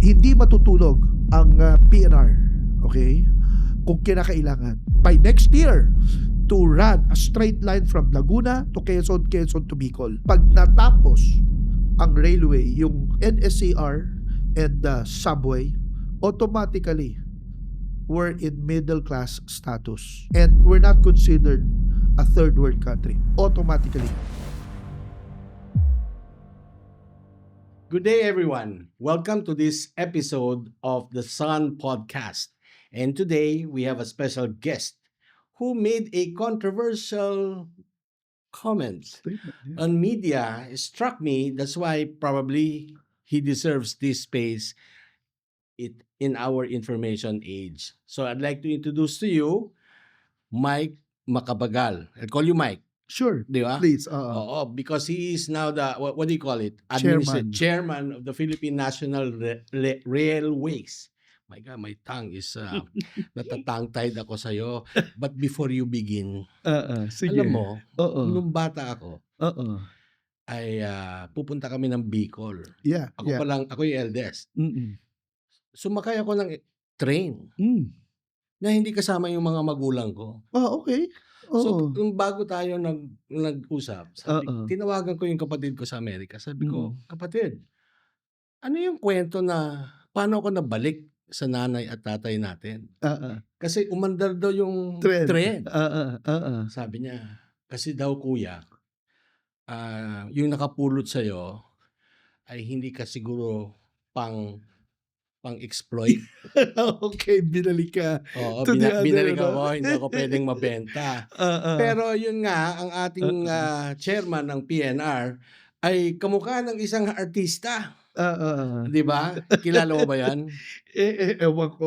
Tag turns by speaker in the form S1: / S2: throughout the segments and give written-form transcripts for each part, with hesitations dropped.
S1: hindi matutulog ang PNR, okay? Kung kinakailangan by next year to run a straight line from Laguna to Quezon, Quezon to Bicol. Pag natapos ang railway, yung NSCR and the subway, automatically we're in middle class status and we're not considered a third world country automatically.
S2: Good day, everyone. Welcome to this episode of the Sun Podcast. And today we have a special guest who made a controversial comment on media. It struck me. That's why probably he deserves this space in our information age. So I'd like to introduce to you Mike Macapagal. I'll call you Mike.
S1: Sure,
S2: Di ba?
S1: please.
S2: Oo, because he is now the, what do you call it? Chairman of the Philippine National Railways. My God, my tongue is, natatangtide ako sa'yo. But before you begin,
S1: Sige.
S2: alam mo, nung bata ako, ay pupunta kami ng Bicol.
S1: Yeah,
S2: Ako yung eldest. Sumakay ako ng train na hindi kasama yung mga magulang ko.
S1: Okay.
S2: So, nung bago tayo nag-usap, tinawagan ko yung kapatid ko sa Amerika. Sabi ko, kapatid, ano yung kwento na paano ako nabalik sa nanay at tatay natin? Kasi umandar daw yung tren. Sabi niya, kasi daw kuya, yung nakapulot sa'yo ay hindi ka siguro pang-exploit.
S1: Okay, binalik ka.
S2: Oo,
S1: To the other,
S2: binalik
S1: no?
S2: ako, hindi ako pwedeng mabenta. Pero yun nga, ang ating chairman ng PNR ay kamukha ng isang artista. Di ba? Kilala mo ba yan?
S1: Ewan ko.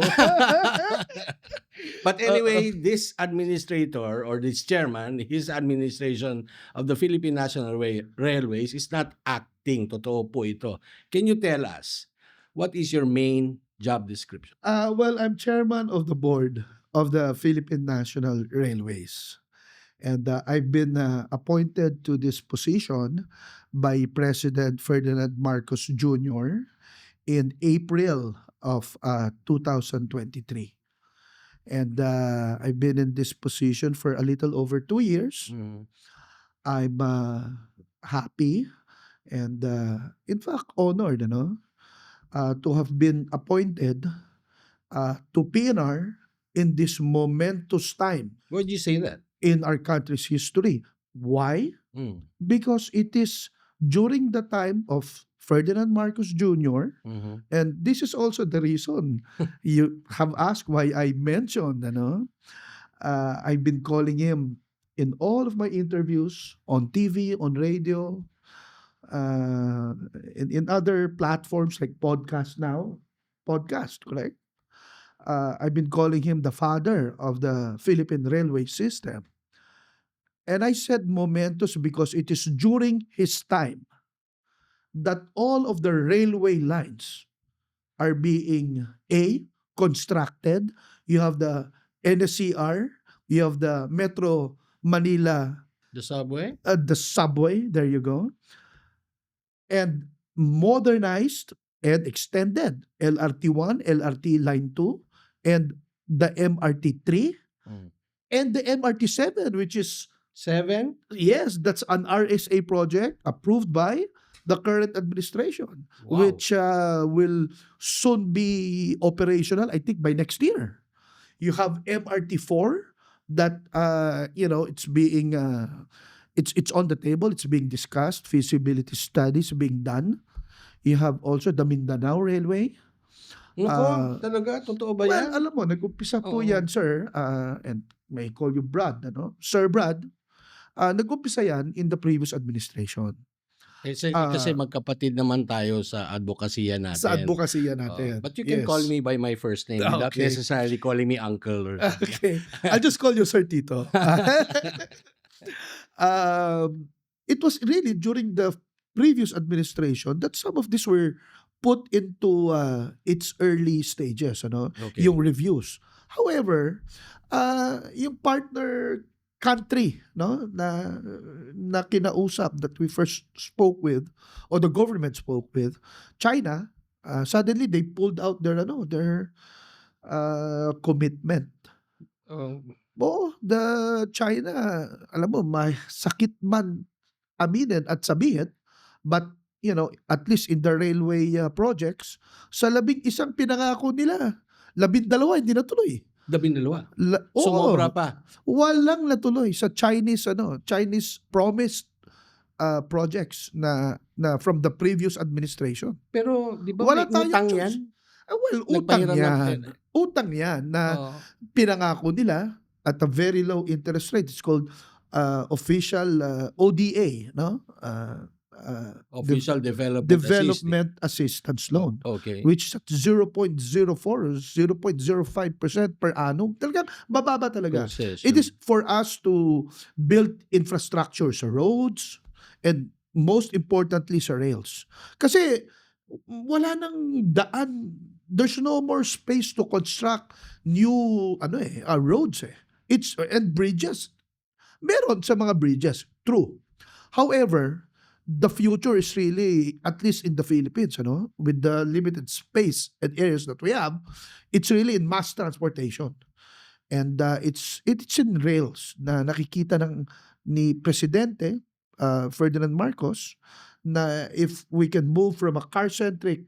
S2: But anyway, this administrator or this chairman, his administration of the Philippine National Railways is not acting. Totoo po ito. Can you tell us, what is your main job description?
S1: Well, I'm chairman of the board of the Philippine National Railways. And I've been appointed to this position by President Ferdinand Marcos Jr. in April of 2023. And I've been in this position for a little over 2 years. I'm happy and in fact honored, to have been appointed to PNR in this momentous time.
S2: Why did you say that?
S1: In our country's history. Why? Because it is during the time of Ferdinand Marcos Jr. And this is also the reason you have asked why I mentioned, I've been calling him in all of my interviews on TV, on radio, in other platforms like podcast, correct? I've been calling him the father of the Philippine railway system. And I said momentous because it is during his time that all of the railway lines are being constructed. You have the NSCR, you have the Metro Manila,
S2: The
S1: subway, there you go. And modernized and extended LRT1, LRT Line 2, and the MRT3, and the MRT7, which is
S2: 7?
S1: Yes, that's an RSA project approved by the current administration, which will soon be operational, I think, by next year. You have MRT4 that, it's being, it's on the table, it's being discussed, feasibility studies being done. You have also the Mindanao Railway.
S2: Naku, talaga? Totoo ba yan?
S1: Well, alam mo, nag-umpisa po yan, sir, and may call you Brad, Sir Brad. Nag-umpisa yan in the previous administration.
S2: Kasi magkapatid naman tayo sa advokasya natin. But you can call me by my first name without necessarily calling me uncle. Or
S1: okay. I'll just call you Sir Tito. It was really during the previous administration that some of these were put into its early stages, yung reviews. However, yung partner country, na kinausap that we first spoke with, or the government spoke with, China, Suddenly they pulled out their commitment.
S2: Oh,
S1: Oo, China, alam mo may sakit man aminin at sabihin, but at least in the railway projects, sa 11 pinangako nila, 12 hindi natuloy.
S2: 12.
S1: Oo,
S2: Sumobra pa.
S1: walang natuloy sa Chinese promised projects na from the previous administration.
S2: Pero 'di ba
S1: Wala
S2: may
S1: tayong
S2: utang
S1: choice.
S2: 'yan?
S1: Well,
S2: Nagpahiram ng pera.
S1: utang yan na
S2: Oo.
S1: pinangako nila at a very low interest rate. It's called official ODA, no?
S2: Official Development
S1: Development Assistance Loan,
S2: Okay.
S1: which is at 0.04 or 0.05% per annum. Talagang bababa talaga.
S2: Concession.
S1: It is for us to build infrastructure sa roads and most importantly sa rails. Kasi wala nang daan. There's no more space to construct new roads and bridges. Meron sa mga bridges, true. However, the future is really, at least in the Philippines, with the limited space and areas that we have, it's really in mass transportation. And it's in rails na nakikita ni Presidente Ferdinand Marcos na if we can move from a car-centric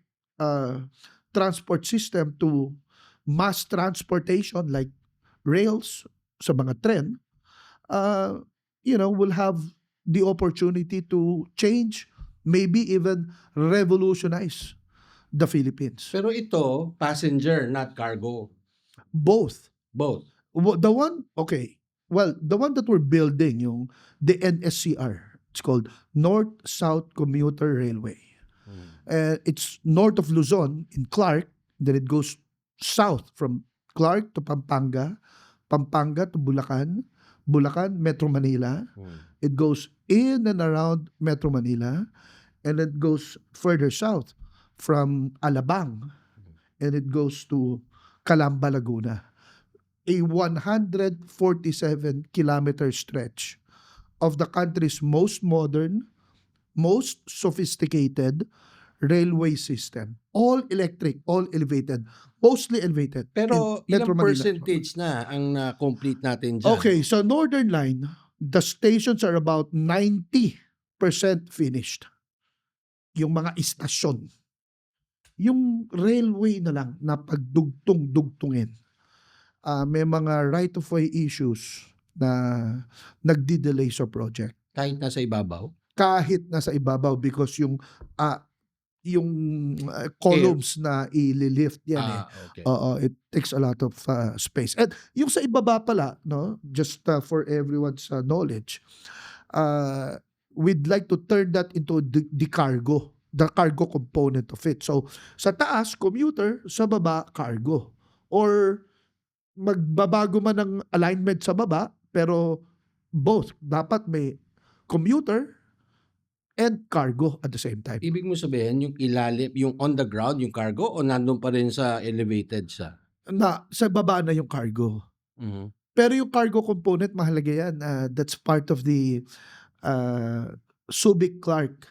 S1: transport system to mass transportation like rails sa mga tren, we'll have the opportunity to change, maybe even revolutionize the Philippines.
S2: Pero ito, passenger, not cargo.
S1: Both.
S2: Both.
S1: The one that we're building, the NSCR, it's called North-South Commuter Railway. It's north of Luzon in Clark, then it goes south from Clark to Pampanga, Pampanga to Bulacan, Bulacan, Metro Manila. It goes in and around Metro Manila, and it goes further south from Alabang, and it goes to Calamba, Laguna. A 147-kilometer stretch of the country's most modern, most sophisticated railway system. All electric, all elevated, mostly elevated.
S2: Pero
S1: in
S2: ilang
S1: Metro Manila.
S2: percentage na ang na-complete natin dyan?
S1: Okay, so Northern Line, the stations are about 90% finished. Yung mga istasyon. Yung railway na lang na pagdugtong-dugtungin. May mga right-of-way issues na nagdi-delay sa project.
S2: Kahit nasa ibabaw?
S1: Kahit nasa ibabaw because yung columns na ililift yan
S2: Okay.
S1: it takes a lot of space. And yung sa ibaba pala, no, just for everyone's knowledge, we'd like to turn that into the cargo component of it. So sa taas commuter, sa baba cargo, or magbabago man ng alignment sa baba, pero both dapat may commuter and cargo at the same time.
S2: Ibig mo sabihin, yung ilalim, yung on the ground, yung cargo, o nandun pa rin sa elevated sa?
S1: Na sa baba na yung cargo. Pero yung cargo component, mahalaga yan. That's part of the Subic-Clark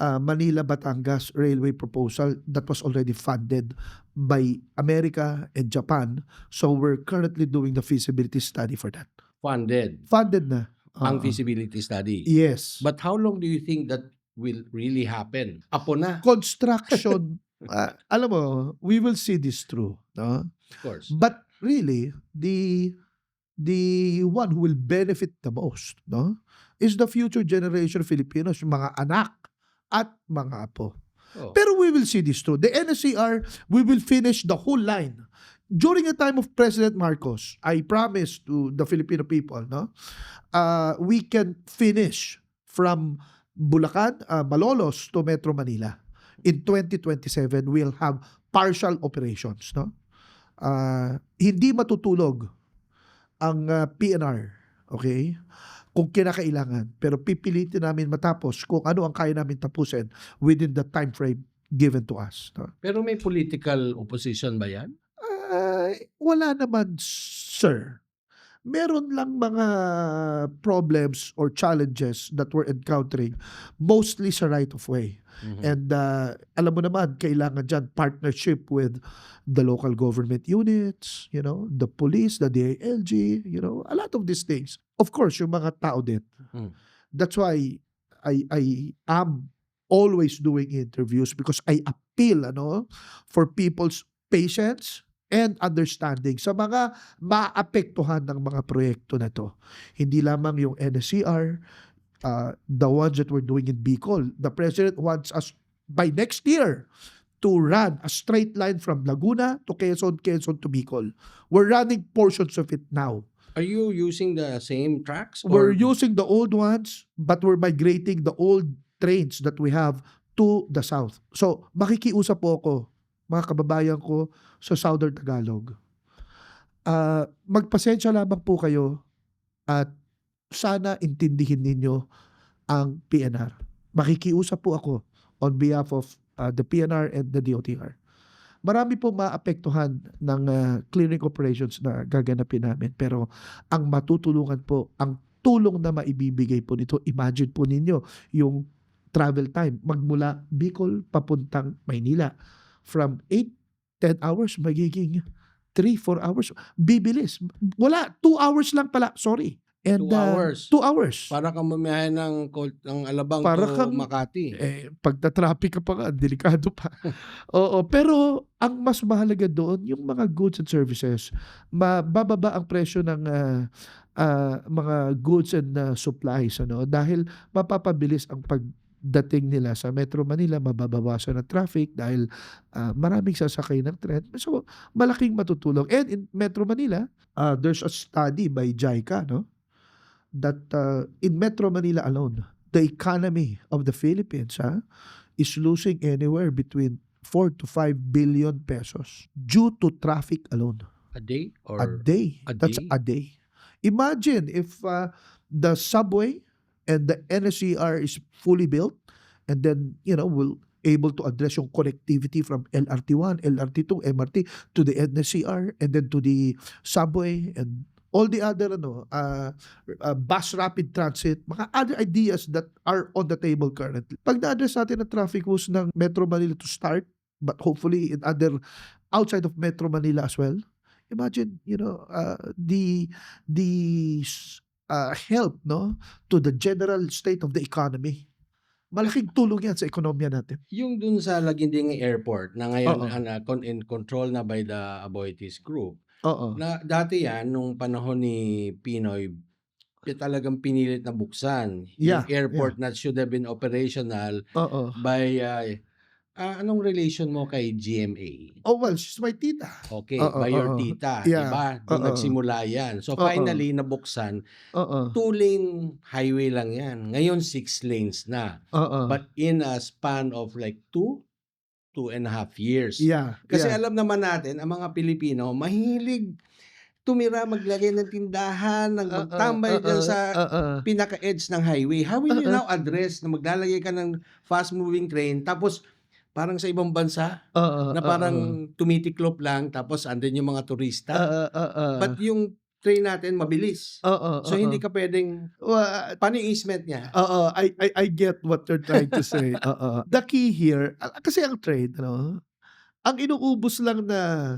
S1: Manila-Batangas Railway proposal that was already funded by America and Japan. So we're currently doing the feasibility study for that.
S2: Funded.
S1: Funded na.
S2: Ang feasibility study.
S1: Yes.
S2: But how long do you think that will really happen? Apo na.
S1: Construction, alam mo, we will see this through. No?
S2: Of course.
S1: But really, the one who will benefit the most, no, is the future generation of Filipinos, yung mga anak at mga apo. Pero we will see this through. The NSCR, we will finish the whole line. During the time of President Marcos, I promised to the Filipino people, no, we can finish from Bulacan, Malolos to Metro Manila. In 2027, we'll have partial operations, no? Hindi matutulog ang PNR, okay? Kung kinakailangan, pero pipilitin namin matapos kung ano ang kaya namin tapusin within the time frame given to us. No?
S2: Pero may political opposition ba yan?
S1: Wala naman, sir. meron lang mga problems or challenges that we're encountering mostly sa right of way.
S2: Mhm.
S1: And alam mo naman, kailangan dyan partnership with the local government units, the police, the DILG, a lot of these things. Of course, yung mga tao din.
S2: Mm.
S1: That's why I am always doing interviews because I appeal for people's patience and understanding sa mga maapektuhan ng mga proyekto na to. Hindi lamang yung NSCR, the ones that we're doing in Bicol. The President wants us by next year to run a straight line from Laguna to Quezon, Quezon to Bicol. We're running portions of it now.
S2: Are you using the same tracks?
S1: We're
S2: Or
S1: using the old ones, but we're migrating the old trains that we have to the south. So, makikiusap po ako, mga kababayan ko sa Southern Tagalog. Magpasensya lamang po kayo at sana intindihin ninyo ang PNR. Makikiusap po ako on behalf of the PNR and the DOTR. Marami po maapektuhan ng clearing operations na gaganapin namin. Pero ang matutulungan po, ang tulong na maibibigay po nito, imagine po ninyo yung travel time magmula Bicol papuntang Maynila. From 8-10 hours, magiging 3-4 hours. Bibilis. Wala, 2 hours lang pala. Sorry. And
S2: 2 hours.
S1: 2 hours.
S2: Para kang mamiyahe ng Alabang
S1: Para
S2: to
S1: kang
S2: Makati.
S1: pagta-traffic ka pa nga, delikado pa. Oo, pero ang mas mahalaga doon, yung mga goods and services, mabababa ang presyo ng mga goods and supplies, dahil mapapabilis ang pagdating nila sa Metro Manila, mababawasan ang traffic dahil maraming sasakay ng tren. So, malaking matutulong. And in Metro Manila, there's a study by JICA, that in Metro Manila alone, the economy of the Philippines is losing anywhere between 4 to 5 billion pesos due to traffic alone.
S2: A day?
S1: A day. That's a day. Imagine if the subway and the NSCR is fully built and then, we'll able to address yung connectivity from LRT1, LRT2, MRT to the NSCR and then to the subway and all the other bus rapid transit, mga other ideas that are on the table currently. Pag na-address natin ang traffic woes ng Metro Manila to start, but hopefully in other outside of Metro Manila as well, imagine, the help to the general state of the economy. Malaking tulong yan sa ekonomiya natin.
S2: Yung dun sa Laginding Airport na ngayon
S1: Oo.
S2: in control na by the Aboitiz Group.
S1: Oo.
S2: Na dati yan, nung panahon ni Pinoy, talagang pinilit na buksan yung airport na should have been operational
S1: Oo.
S2: by anong relation mo kay GMA?
S1: Oh, well, she's my tita.
S2: Okay,
S1: Oo,
S2: by your
S1: oo.
S2: tita,
S1: Yeah.
S2: diba? Doon
S1: Oo.
S2: nagsimula yan. So
S1: Oo.
S2: finally, nabuksan,
S1: Oo.
S2: 2-lane highway lang yan. Ngayon, 6 lanes na.
S1: Oo.
S2: But in a span of like 2.5 years.
S1: Yeah.
S2: Kasi
S1: yeah.
S2: alam naman natin, ang mga Pilipino, mahilig tumira, maglagay ng tindahan, magtambay dyan sa pinaka-edge ng highway. How will you now address na maglalagay ka ng fast-moving train, tapos parang sa ibang bansa, na parang tumitiklop lang, tapos andun yung mga turista. But yung train natin, mabilis. So, hindi ka pwedeng, paano yung easement niya?
S1: I get what you're trying to say. The key here, kasi ang train, ang inuubos lang na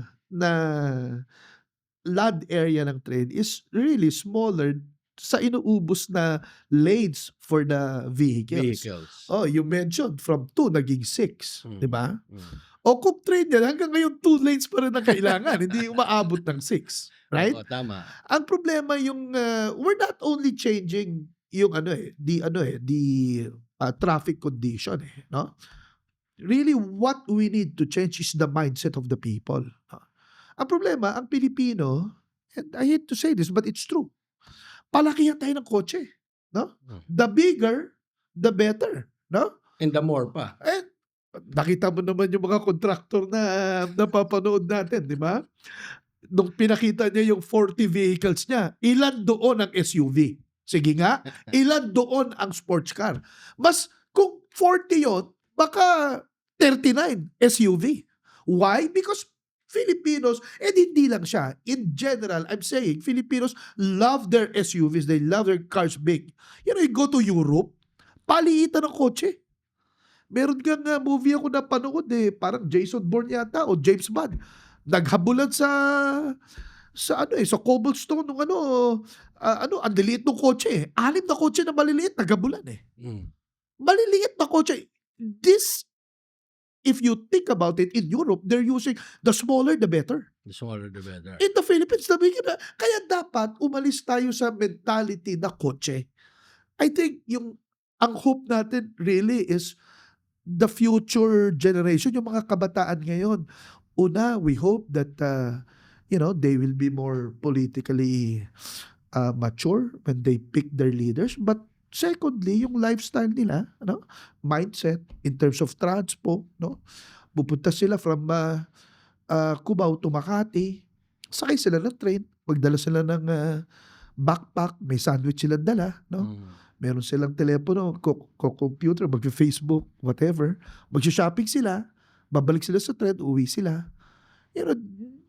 S1: land area ng train is really smaller sa inuubos na lanes for the vehicles. Oh, you mentioned from 2 naging 6, di ba? O kung train yan, hanggang ngayon 2 lanes pa rin ang kailangan, hindi umaabot ng 6. Right?
S2: Oo, tama.
S1: Ang problema yung we're not only changing yung the traffic condition, no? Really what we need to change is the mindset of the people. Ang problema, ang Pilipino, and I hate to say this but it's true. Palakihan tayo ng kotse, no? The bigger, the better, no?
S2: And the more pa.
S1: And nakita mo naman yung mga contractor na napapanood natin, di ba? Nung pinakita niya yung 40 vehicles niya, ilan doon ang SUV? Sige nga, ilan doon ang sports car? Mas, kung 40 yon, baka 39 SUV. Why? Because Filipinos, and hindi lang siya. In general, I'm saying Filipinos love their SUVs, they love their cars big. You go to Europe, paliitan ng kotse. Meron kang movie ako napanood parang Jason Bourne yata o James Bond. Naghabulan sa cobblestone nung ang liliit ng kotse 6 na kotse na maliliit naghabulan
S2: Mm.
S1: Maliliit na kotse. This, if you think about it, in Europe, they're using the smaller the better.
S2: The smaller the better.
S1: In the Philippines, kaya dapat umalis tayo sa mentality na kotse. I think ang hope natin really is the future generation, yung mga kabataan ngayon. Una, we hope that they will be more politically mature when they pick their leaders. But secondly, yung lifestyle nila, mindset in terms of transpo, pupunta sila from Cubao to Makati, sakay sila ng train, magdala sila ng backpack, may sandwich silang dala, meron silang telepono, computer, mag-Facebook, whatever, mag-shopping sila, babalik sila sa train, uwi sila.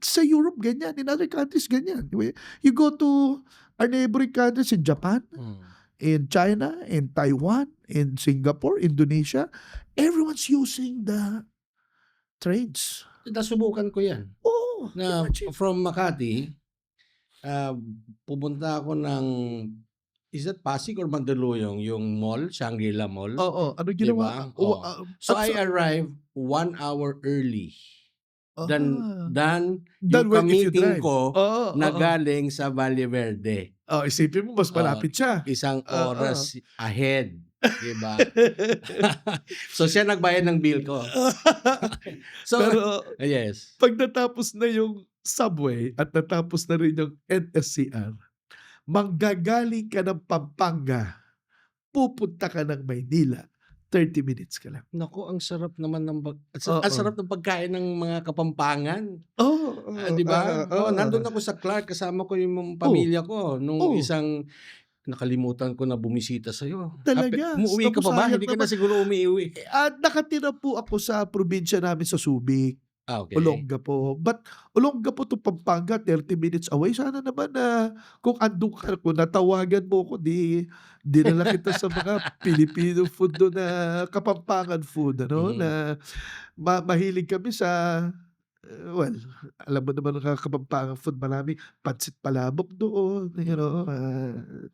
S1: Sa Europe, ganyan. In other countries, ganyan. You go to our neighboring countries in Japan, in China, in Taiwan, in Singapore, Indonesia, everyone's using the trains.
S2: Nasubukan ko yan.
S1: Oh,
S2: Na
S1: imagine.
S2: from Makati, pupunta ako ng, is that Pasig or Mandaluyong? Yung mall, Shangri-La Mall.
S1: Oo, ano ginawa?
S2: Diba? Oo. So I arrived 1 hour early than yung
S1: when if you
S2: kamiting
S1: drive.
S2: ko
S1: Oo,
S2: na
S1: oo.
S2: galing sa Valle Verde.
S1: Isipin mo, mas malapit siya.
S2: Isang
S1: Oo.
S2: oras ahead. Diba? So siya nagbayad ng bill ko. So,
S1: Pero
S2: yes.
S1: pag natapos na yung subway at natapos na rin yung NSCR, manggagaling ka ng Pampanga, pupunta ka ng Maynila, 30 minutes ka lang.
S2: Naku, ang sarap naman
S1: Oo.
S2: ang sarap ng pagkain ng mga Kapampangan.
S1: Oo.
S2: Di ba? Nandun ako sa Clark, kasama ko yung pamilya ko nung isang nakalimutan ko na bumisita sa'yo.
S1: Talaga?
S2: Umuwi ka pa ba?
S1: Sayang
S2: Hindi ka
S1: naman.
S2: na siguro umiiwi.
S1: At nakatira po ako sa probinsya namin sa Subic,
S2: Okay.
S1: Olongapo. But Olongapo to Pampanga, 30 minutes away. Sana naman kung andun ka, kung natawagan mo ko, dinala kita sa mga Filipino food doon na Kapampangan food, na mahilig kami sa, alam mo naman ang Kapampangan food, marami pansit palabok doon,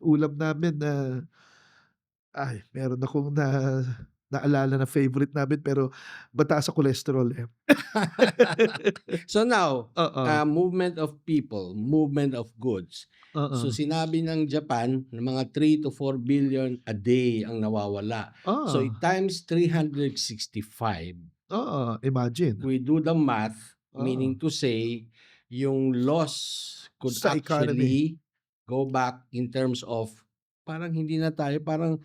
S1: ulam namin na, meron akong naalala na favorite namin pero mataas sa cholesterol
S2: So now,
S1: Oo.
S2: movement of people, movement of goods.
S1: Oo.
S2: So sinabi ng Japan na mga 3 to 4 billion a day ang nawawala. So times 365.
S1: Imagine.
S2: We do the math,
S1: Oo.
S2: meaning to say, yung loss could
S1: Sa
S2: actually go back in terms of parang hindi na tayo, parang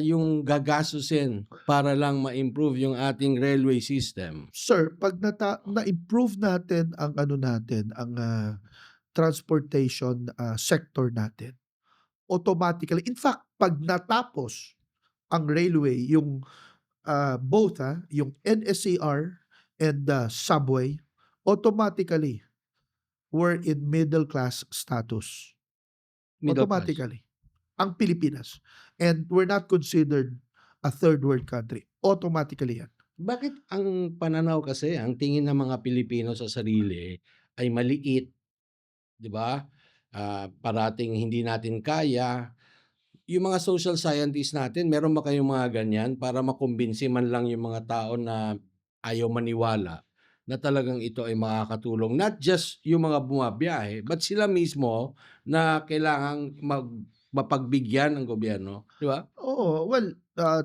S2: yung gagastusin para lang ma-improve yung ating railway system.
S1: Sir, pag na-improve natin ang ang transportation sector natin, automatically, in fact, pag natapos ang railway, yung both yung NSCR and the subway, automatically, we're in middle class status.
S2: Middle class.
S1: Automatically. Ang Pilipinas. And we're not considered a third world country. Automatically yan.
S2: Bakit ang pananaw kasi, ang tingin ng mga Pilipino sa sarili ay maliit, di ba? Parating hindi natin kaya. Yung mga social scientists natin, meron ba kayong mga ganyan para makumbinsi man lang yung mga tao na ayaw maniwala na talagang ito ay makakatulong? Not just yung mga bumabiyahe, but sila mismo na kailangang mapagbigyan ng gobyerno, di ba?
S1: Oh, well,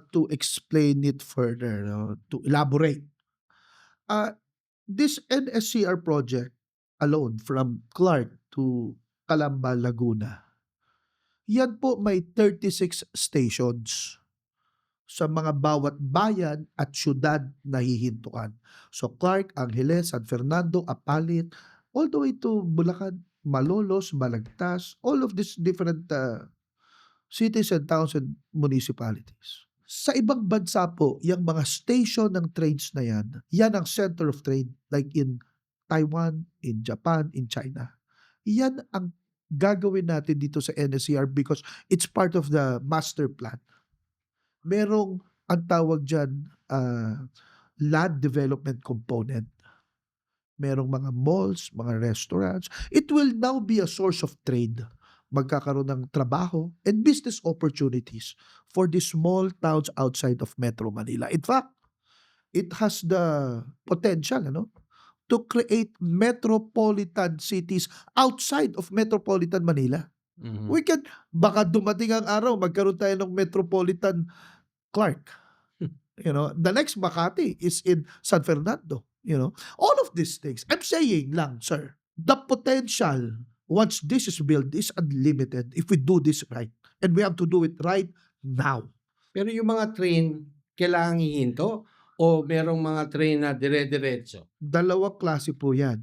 S1: to explain it further, to elaborate, this NSCR project alone from Clark to Calamba, Laguna, yan po may 36 stations sa mga bawat bayan at syudad na hihintuan. So Clark, Angeles, San Fernando, Apalit, all the way to Bulacan, Malolos, Balagtas, all of these different cities and towns and municipalities. Sa ibang bansa po, yung mga station ng trains na yan ang center of trade. Like in Taiwan, in Japan, in China. Yan ang gagawin natin dito sa NSCR because it's part of the master plan. Merong ang tawag diyan, land development component. Merong mga malls, mga restaurants. It will now be a source of trade. Magkakaroon ng trabaho and business opportunities for the small towns outside of Metro Manila. In fact, it has the potential, to create metropolitan cities outside of metropolitan Manila.
S2: Mhm.
S1: Baka dumating ang araw, magkaroon tayo ng metropolitan Clark. The next Makati is in San Fernando. All of these things. I'm saying lang, sir, the potential once this is built is unlimited if we do this right. And we have to do it right now.
S2: Pero yung mga train, kailangan hihinto o merong mga train na dire-diretso?
S1: Dalawang klase po yan.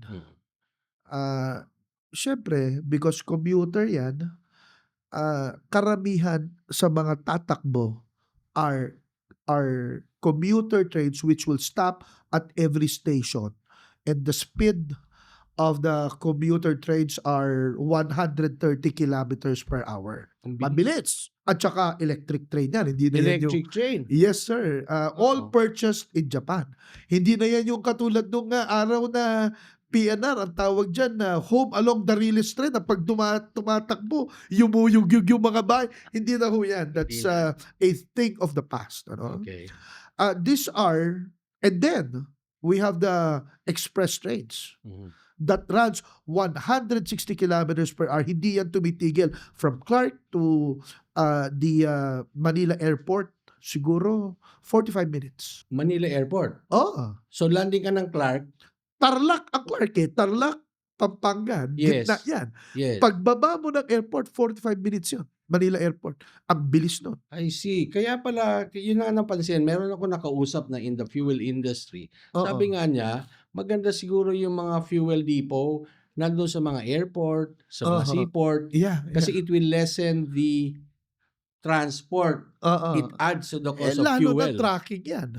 S1: Siyempre, because commuter yan, karamihan sa mga tatakbo are commuter trains which will stop at every station. And the speed of the commuter trains are 130 kilometers per hour.
S2: Ang bilis.
S1: Mabilis. At saka electric train yan. Hindi na yan yung...
S2: Electric train.
S1: Yes, sir. All purchased in Japan. Hindi na yan yung katulad nung araw na PNR, ang tawag dyan na home along the rail street na pag tumatakbo, yumuyug yung mga bahay. Hindi na ho yan. That's a thing of the past.
S2: Okay.
S1: These are, and then, we have the express trains
S2: Mhm.
S1: that runs 160 kilometers per hour. Hindi yan tumitigil from Clark to the Manila Airport. Siguro 45 minutes.
S2: Manila Airport.
S1: Oh,
S2: So landing ka ng Clark.
S1: Tarlac ang Clark eh. Tarlac, Pampanga.
S2: Yes.
S1: Gitna yan.
S2: Yes.
S1: Pagbaba mo ng airport, 45 minutes yun. Manila Airport. Ang bilis nun.
S2: I see. Kaya pala, yun na nga napansin, meron ako nakausap na in the fuel industry.
S1: Oo.
S2: Sabi nga niya, maganda siguro yung mga fuel depot nandun sa mga airport, sa mga
S1: Oo.
S2: seaport,
S1: Yeah.
S2: kasi it will lessen the transport.
S1: Oo.
S2: It adds to the
S1: Eh,
S2: cost of
S1: lalo
S2: fuel.
S1: na tracking yan.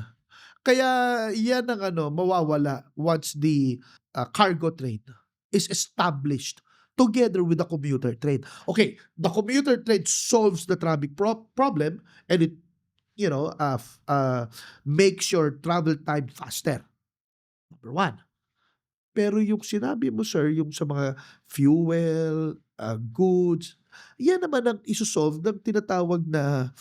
S1: Kaya yan ang mawawala once the cargo train is established together with the commuter train. Okay, the commuter train solves the traffic problem and it, makes your travel time faster. Number one. Pero yung sinabi mo, sir, yung sa mga fuel, goods, yan naman ang isosolve ng tinatawag na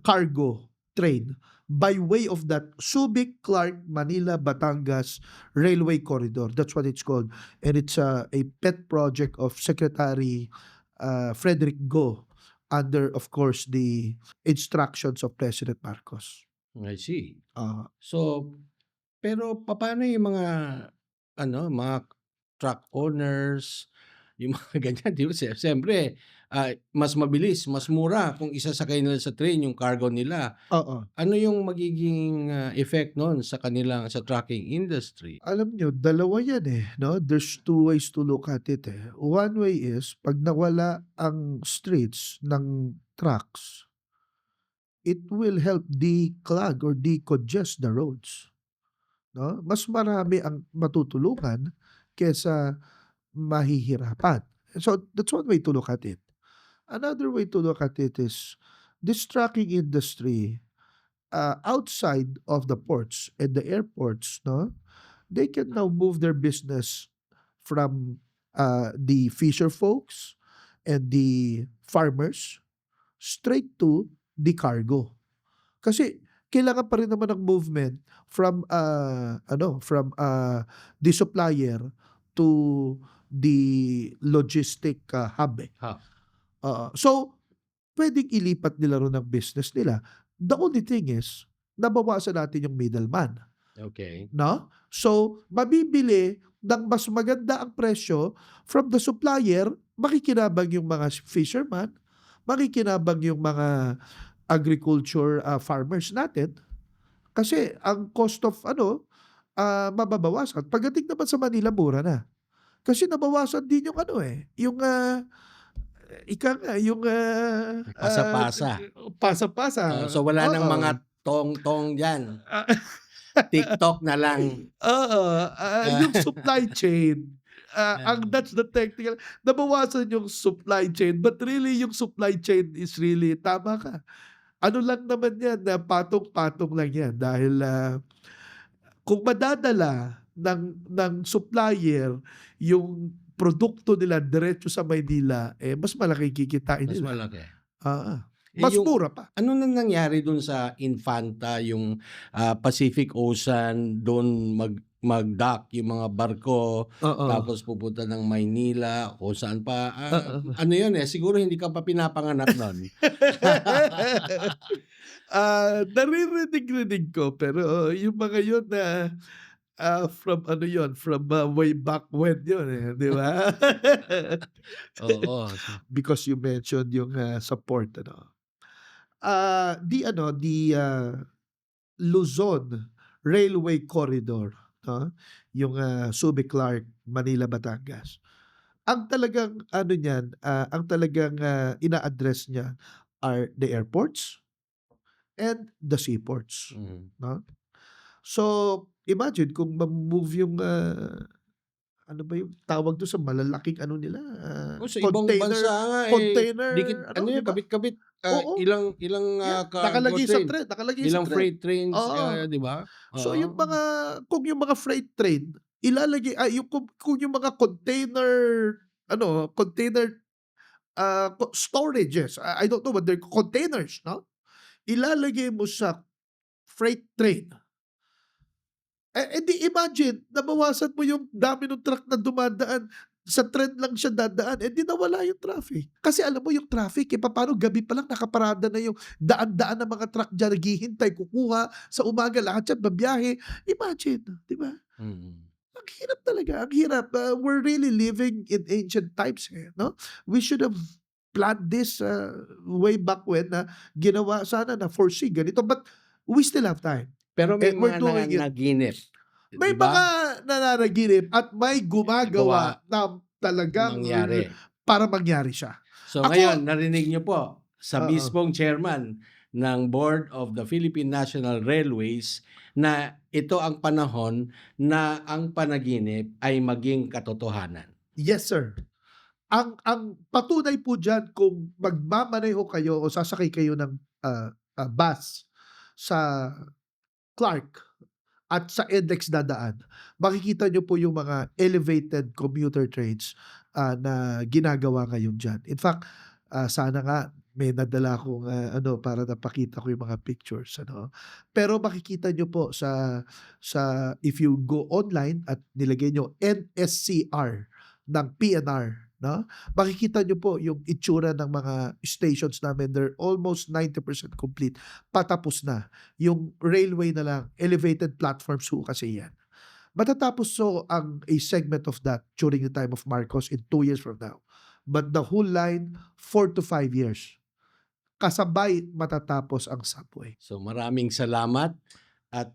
S1: cargo train by way of that Subic, Clark, Manila, Batangas Railway Corridor. That's what it's called. And it's a pet project of Secretary Frederick Go under, of course, the instructions of President Marcos.
S2: I see.
S1: Uh,
S2: So, pero paano yung mga truck owners, yung mga ganyan, di ba? Siyempre, mas mabilis, mas mura kung isasakay nila sa train yung cargo nila.
S1: Oo.
S2: Ano yung magiging effect nun sa trucking industry?
S1: Alam nyo, dalawa yan no? There's two ways to look at it One way is, pag nawala ang streets ng trucks, it will help declog or decongest the roads. No? Mas marami ang matutulungan kesa mahihirapan. So, that's one way to look at it. Another way to look at it is, this trucking industry, outside of the ports and the airports, no, they can now move their business from the fisher folks and the farmers straight to the cargo. Kasi kailangan pa rin naman ng movement from the supplier to the logistic hub. So, pwedeng ilipat nila ron ang business nila. The only thing is, nabawasan natin yung middleman.
S2: Okay.
S1: No? So, mabibili ng mas maganda ang presyo from the supplier, makikinabang yung mga fisherman, makikinabang yung mga agriculture farmers natin. Kasi ang cost of mababawasan. Pagdating naman sa Manila, mura na. Kasi nabawasan din yung yung
S2: Pasa-pasa.
S1: pasa-pasa.
S2: So wala nang
S1: Oo.
S2: mga tong-tong dyan. TikTok na lang.
S1: Oo, yung supply chain, ang
S2: Ah,
S1: that's the technical nabawasan yung supply chain, but really yung supply chain is really tama ka. Ano lang naman yan, na patong-patong lang yan dahil, kung madadala ng supplier yung produkto nila diretso sa Maynila, eh, mas malaki kikitain
S2: mas
S1: nila.
S2: malaki.
S1: Oo,
S2: Eh,
S1: mas
S2: yung
S1: mura pa.
S2: ano na nangyari dun sa Infanta, yung, Pacific Ocean, dun mag-dock yung mga barko,
S1: Oo,
S2: tapos pupunta ng Maynila, kung saan pa,
S1: oo.
S2: ano yun, eh, siguro hindi ka pa pinapanganak nun.
S1: Naririnig-rinig ko pero yung mga yun na, from ano yun, from, way back when yun, eh, 'di ba?
S2: Oo,
S1: Because you mentioned yung, support ano. Luzon Railway Corridor 'no, yung, Subic-Clark, Manila, Batangas. Ang talagang ano niyan, ang talagang, ina-address niya are the airports and the seaports,
S2: mhm.
S1: 'no? So, imagine kung ma-move yung, ano ba yung tawag dun sa malalaking ano nila,
S2: Sa ibang bansa nga, eh, dikit
S1: container
S2: ano
S1: ano, 'di
S2: yan,
S1: ba?
S2: kabit-kabit,
S1: Oo,
S2: ilang ilang,
S1: yan
S2: cargo train,
S1: nakalagay sa
S2: ilang
S1: thread.
S2: freight trains,
S1: Oo.
S2: 'di ba?
S1: So yung
S2: Oo.
S1: kung yung mga freight train ilalagay yung kung yung mga container ano, container, storages, I don't know what they're containers 'no, ilalagay mo sa freight train, di imagine nabawasan mo yung dami ng truck na dumadaan, sa trend lang siya dadaan, di nawala yung traffic. Kasi alam mo yung traffic, papaano gabi pa lang nakaparada na yung daan-daan ng mga truck diyan naghihintay kukuha, sa umaga lahat yan babiyahe. Imagine, 'di ba?
S2: Mm.
S1: Ang hirap talaga, ang hirap. We're really living in ancient times here, no? We should have planned this, way back when na ginawa sana na foresee ganito, but we still have time
S2: Pero may
S1: and we're
S2: mga
S1: doing it.
S2: nananaginip,
S1: May
S2: 'di
S1: mga
S2: ba?
S1: nananaginip at may
S2: Gawa
S1: gumagawa na talagang
S2: mangyari.
S1: para mangyari siya.
S2: So
S1: Ako
S2: ngayon narinig niyo po sa
S1: oo.
S2: mismong chairman ng Board of the Philippine National Railways na ito ang panahon na ang panaginip ay maging katotohanan.
S1: Yes, sir. Ang patunay po diyan kung magmamaneho kayo o sasakay kayo ng, bus sa Clark at sa NLEX dadaan, makikita niyo po yung mga elevated commuter trains, na ginagawa ngayon diyan. In fact, sana nga may nadala akong, ano para napakita ko yung mga pictures ano. Pero makikita niyo po sa if you go online at nilagay niyo NSCR ng PNR 'no, makikita niyo po yung itsura ng mga stations namin, they're almost 90% complete, patapos na. Yung railway na lang, elevated platforms ho kasi yan. Matatapos so a segment of that during the time of Marcos in 2 years from now. But the whole line, 4 to 5 years. Kasabay matatapos ang subway.
S2: So maraming salamat at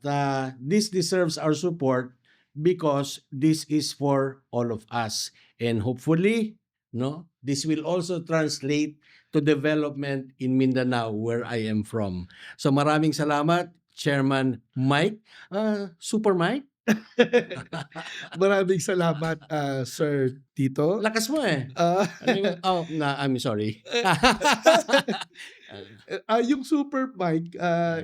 S2: this deserves our support because this is for all of us and hopefully no this will also translate to development in Mindanao where I am from. So maraming salamat Chairman Mike, Super Mike.
S1: Maraming salamat, Sir Tito.
S2: Lakas mo eh.
S1: Ah,
S2: Ano yung, I'm sorry.
S1: yung Super Mike,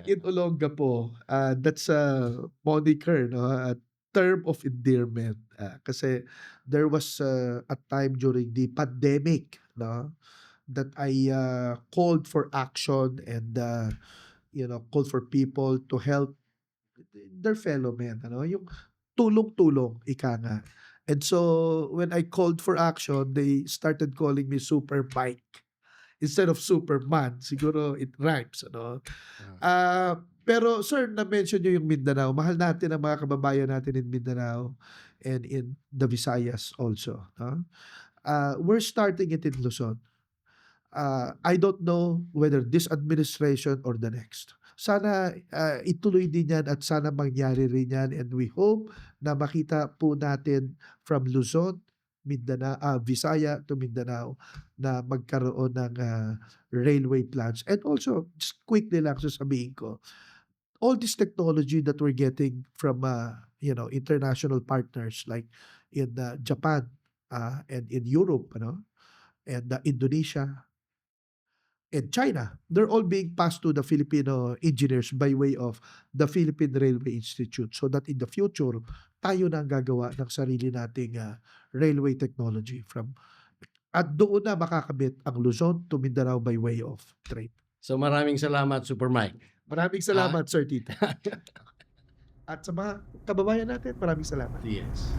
S1: in Olongapo, that's a moniker 'no, a term of endearment. Kasi there was, a time during the pandemic 'no, that I, called for action and, called for people to help their fellow men ano, yung tulong-tulong, ika nga. And so, when I called for action, they started calling me Super Mike instead of Superman. Siguro it rhymes ano. Pero sir, na-mention niyo yung Mindanao. Mahal natin ang mga kababayan natin in Mindanao and in the Visayas also, 'no. We're starting it in Luzon. I don't know whether this administration or the next. Sana, ituloy din 'yan at sana mangyari rin 'yan and we hope na makita po natin from Luzon, Visaya to Mindanao na magkaroon ng, railway plans. And also, just quickly lang sasabihin ko, all this technology that we're getting from international partners like in Japan and in Europe, and Indonesia and China, they're all being passed to the Filipino engineers by way of the Philippine Railway Institute so that in the future, tayo na ang gagawa ng sarili nating railway technology at doon na makakabit ang Luzon to Mindanao by way of train.
S2: So maraming salamat, Super Mike.
S1: Maraming salamat, Sir Tito. At sa mga kababayan natin, maraming salamat.
S2: Yes.